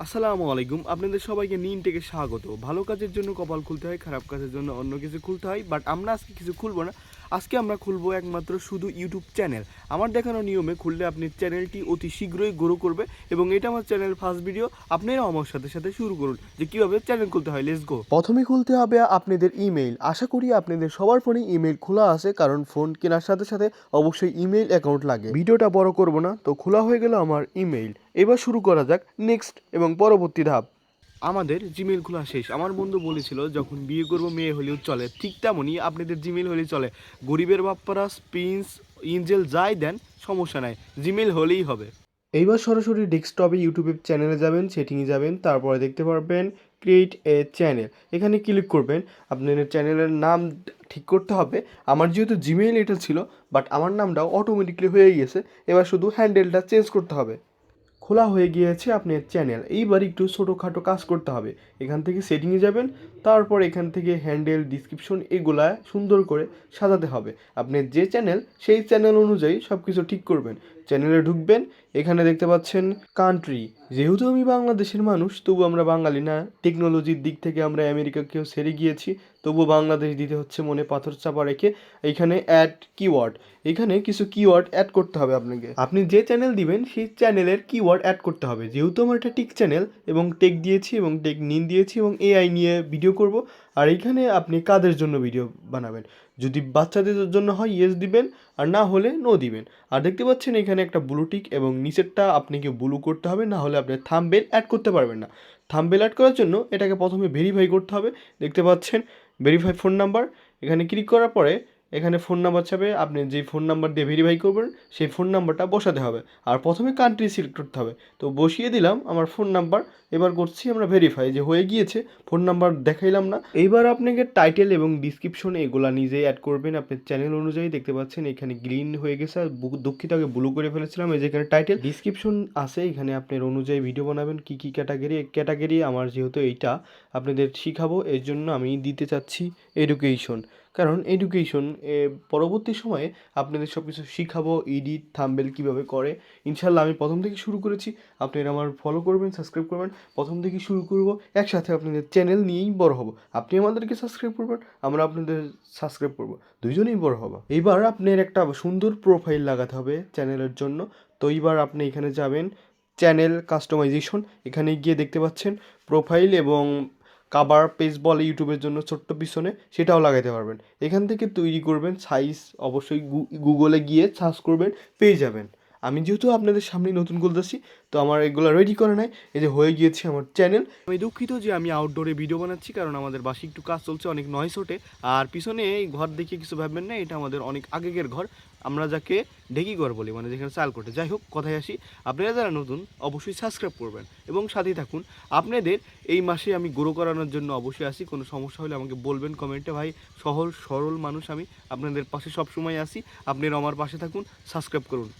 আসসালামু আলাইকুম। আপনাদের সবাইকে নিন থেকে স্বাগত। ভালো কাজের জন্য কপাল খুলতে হয়, খারাপ কাজের জন্য অন্য কিছু খুলতে হয়। বাট আমরা আজকে কিছু খুলবো না। আজকে আমরা খুলবো একমাত্র শুধু ইউটিউব চ্যানেল। আমার দেখানো নিয়মে খুললে আপনি চ্যানেলটি অতি শীঘ্রই গ্রো করবে এবং এটা আমার চ্যানেল ফার্স্ট ভিডিও। আপনারাও আমার সাথে সাথে শুরু করুন যে কীভাবে চ্যানেল খুলতে হয়। Let's go. প্রথমে খুলতে হবে আপনাদের ইমেইল। আশা করি আপনাদের সবার ফোনে ইমেইল খোলা আছে, কারণ ফোন কেনার সাথে সাথে অবশ্যই ইমেইল অ্যাকাউন্ট লাগে। ভিডিওটা বড় করব না, তো খোলা হয়ে গেল আমার ইমেইল। এবার শুরু করা যাক নেক্সট এবং পরবর্তী ধাপ। আমাদের জিমেইল খোলা শেষ। আমার বন্ধু বলেছিল যখন বিয়ে করবো মেয়ে হলেও চলে, ঠিক তেমনই আপনাদের জিমেইল হলেই চলে। গরিবের বাপ্পারা প্রিন্স ইঞ্জেল যাই দেন সমস্যা নাই, জিমেইল হলেই হবে। এইবার সরাসরি ডেস্কটপে ইউটিউবের চ্যানেলে যাবেন, সেটিংয়ে যাবেন, তারপরে দেখতে পারবেন ক্রিয়েট এ চ্যানেল। এখানে ক্লিক করবেন। আপনাদের চ্যানেলের নাম ঠিক করতে হবে। আমার যেহেতু জিমেইল এটা ছিল, বাট আমার নামটাও অটোমেটিকলি হয়ে গিয়েছে। এবার শুধু হ্যান্ডেলটা চেঞ্জ করতে হবে। খোলা হয়ে গিয়েছে আপনার চ্যানেল। এইবার একটু ছোটোখাটো কাজ করতে হবে। এখান থেকে সেটিংয়ে যাবেন, তারপর এখান থেকে হ্যান্ডেল ডিসক্রিপশন এগুলা সুন্দর করে সাজাতে হবে। আপনার যে চ্যানেল সেই চ্যানেল অনুযায়ী সব কিছু ঠিক করবেন। চ্যানেলে ঢুকবেন, এখানে দেখতে পাচ্ছেন কান্ট্রি। যেহেতু আমি বাংলাদেশের মানুষ, তবু আমরা বাঙালি না। টেকনোলজির দিক থেকে আমরা আমেরিকাকেও সেরে গিয়েছি, তবু বাংলাদেশ দিতে হচ্ছে মনে পাথর চাপা রেখে। এইখানে অ্যাড কিওয়ার্ড, এখানে কিছু কিওয়ার্ড অ্যাড করতে হবে আপনাকে। আপনি যে চ্যানেল দিবেন সেই চ্যানেলের কিওয়ার্ড অ্যাড করতে হবে। যেহেতু আমার এটা টেক চ্যানেল এবং টেক দিয়েছি এবং টেক নিন দিয়েছি এবং এআই নিয়ে ভিডিও করব। আর এইখানে আপনি কাদের জন্য ভিডিও বানাবেন, যদি বাচ্চাদের জন্য হয় ইয়েস দিবেন, আর না হলে নো দিবেন। আর দেখতে পাচ্ছেন এখানে একটা ব্লু টিক এবং নিচেরটা আপনাকে ব্লু করতে হবে, না হলে আপনি থাম্বনেল অ্যাড করতে পারবেন না। থাম্বনেল অ্যাড করার জন্য এটাকে প্রথমে ভেরিফাই করতে হবে। দেখতে পাচ্ছেন ভেরিফাই ফোন নাম্বার। এখানে ক্লিক করার পরে এখানে ফোন নাম্বার চাবে, আপনি যে ফোন নাম্বার দিয়ে ভেরিফাই করবেন সেই ফোন নাম্বারটা বসাতে হবে। আর প্রথমে কান্ট্রি সিলেক্ট করতে হবে, তো বসিয়ে দিলাম আমার ফোন নাম্বার। এবার করছি আমরা ভেরিফাই, যে হয়ে গিয়েছে। ফোন নাম্বার দেখাইলাম না। এইবার আপনাকে টাইটেল এবং ডিসক্রিপশন এগুলা নিজেই অ্যাড করবেন আপনার চ্যানেল অনুযায়ী। দেখতে পাচ্ছেন এখানে গ্রিন হয়ে গেছে, আর দুঃখিত আগে ব্লু করে ফেলেছিলাম। এই যে এখানে টাইটেল ডিসক্রিপশন আছে, এখানে আপনার অনুযায়ী ভিডিও বানাবেন। কী কী ক্যাটাগরি আমার যেহেতু এইটা আপনাদের শিখাবো, এর জন্য আমি দিতে চাচ্ছি এডুকেশন। কারণ এডুকেশন পরবর্তী সময়ে আপনাদের সব কিছু শিখাবো, এডিট থাম্বনেল কীভাবে করে। ইনশাল্লাহ আমি প্রথম থেকে শুরু করেছি, আপনারা আমার ফলো করবেন, সাবস্ক্রাইব করবেন। প্রথম থেকে শুরু করব, একসাথে আপনাদের চ্যানেল নিয়েই বড় হব। আপনি আমাদেরকে সাবস্ক্রাইব করবেন, আমরা আপনাদের সাবস্ক্রাইব করব, দুইজনেই বড় হব। এইবার আপনার একটা সুন্দর প্রোফাইল লাগাতে হবে চ্যানেলের জন্য। তো এইবার আপনি এখানে যাবেন, চ্যানেল কাস্টমাইজেশন, এখানে গিয়ে দেখতে পাচ্ছেন প্রোফাইল এবং কাভার পেজ বলে ইউটিউবের জন্য ছোট্ট পিছনে, সেটাও লাগাইতে পারবেন। এখান থেকে তৈরি করবেন সাইজ, অবশ্যই গুগলে গিয়ে সার্চ করবেন, পেয়ে যাবেন। আমি যেহেতু আপনাদের সামনে নতুন খুলতেছি, তো আমার এগুলো রেডি করে নাই। এই যে হয়ে গিয়েছে আমার চ্যানেল। আমি দুঃখিত যে আমি আউটডোরে ভিডিও বানাচ্ছি, কারণ আমাদের বাসে একটু কাজ চলছে, অনেক নয়েজ ওঠে। আর পিছনে এই ঘর দেখে কিছু ভাববেন না, এটা আমাদের অনেক আগের ঘর, আমরা যাকে ঢেকি ঘর বলি, মানে যেখানে চাল কোটে। যাই হোক, কথায় আসি, আপনারা যারা নতুন অবশ্যই সাবস্ক্রাইব করবেন এবং সাথেই থাকুন। আপনাদের এই মাসে আমি গ্রো করানোর জন্য অবশ্যই আসি। কোনো সমস্যা হলে আমাকে বলবেন কমেন্টে। ভাই সহজ সরল মানুষ আমি, আপনাদের পাশে সবসময় আসি। আপনারা আমার পাশে থাকুন, সাবস্ক্রাইব করুন।